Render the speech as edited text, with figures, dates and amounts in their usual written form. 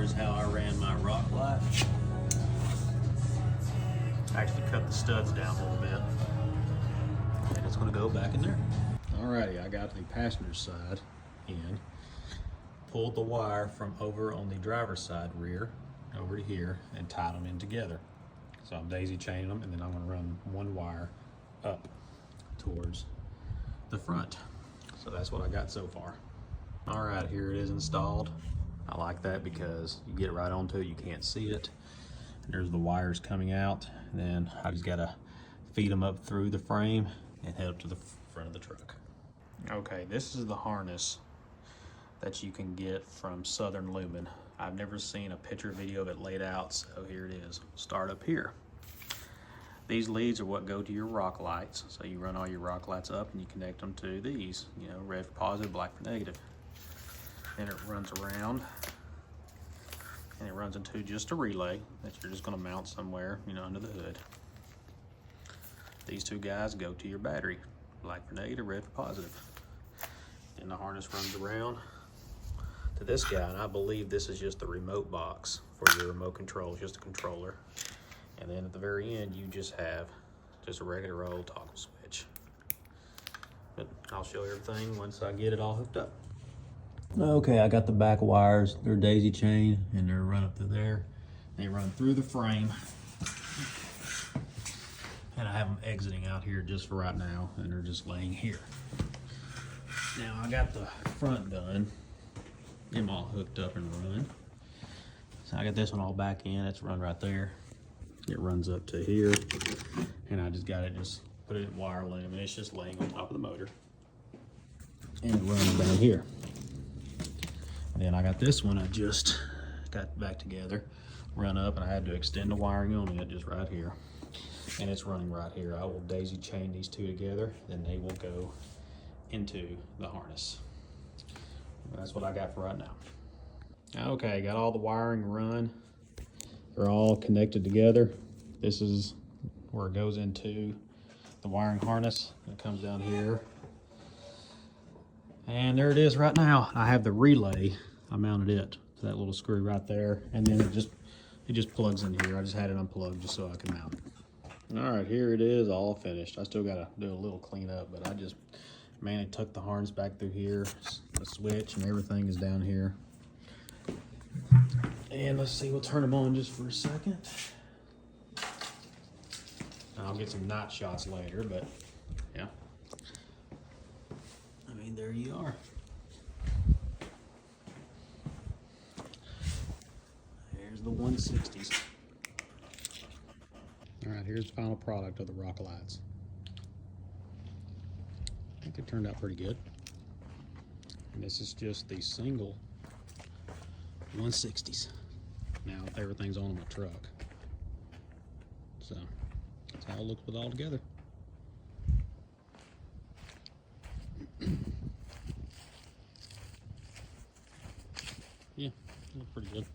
here's how I ran my rock light. I actually cut the studs down a little bit. And it's gonna go back in there. Alrighty, I got the passenger side in. Pulled the wire from over on the driver's side rear over to here and tied them in together. So I'm daisy chaining them, and then I'm gonna run one wire up towards the front. So that's what I got so far. All right, here it is installed. I like that because you get right onto it, you can't see it. There's the wires coming out. And then I just gotta feed them up through the frame and head up to the front of the truck. Okay, this is the harness that you can get from Southern Lumen. I've never seen a picture video of it laid out, so here it is. Start up here. These leads are what go to your rock lights. So you run all your rock lights up and you connect them to these, you know, red for positive, black for negative. And it runs around and it runs into just a relay that you're just gonna mount somewhere, you know, under the hood. These two guys go to your battery, black for negative, red for positive. Then the harness runs around to this guy, and I believe this is just the remote box for your remote control, just a controller. And then at the very end, you just have just a regular old toggle switch. But I'll show you everything once I get it all hooked up. Okay, I got the back wires. They're daisy chain, and they're run up through there. They run through the frame. And I have them exiting out here just for right now, and they're just laying here. Now I got the front done. Them all hooked up and run. So I got this one all back in. It's run right there. It runs up to here, and I just got it, just put it in wire loom, and it's just laying on top of the motor. And it runs down here. And then I got this one I just got back together, run up, and I had to extend the wiring on it just right here. And it's running right here. I will daisy chain these two together, then they will go into the harness. That's what I got for right now. Okay, got all the wiring run. They're all connected together. This is where it goes into the wiring harness. It comes down here. And there it is right now. I have the relay. I mounted it to that little screw right there. And then it just plugs in here. I just had it unplugged just so I can mount it. All right, here it is, all finished. I still gotta do a little cleanup, but I just manually tucked the harness back through here. The switch and everything is down here. And let's see, we'll turn them on just for a second. I'll get some night shots later, but yeah. I mean, there you are. There's the 160s. All right, here's the final product of the rock lights. I think it turned out pretty good. And this is just the single 160s. Now everything's on my truck. So that's how it looks with all together. Yeah, looks pretty good.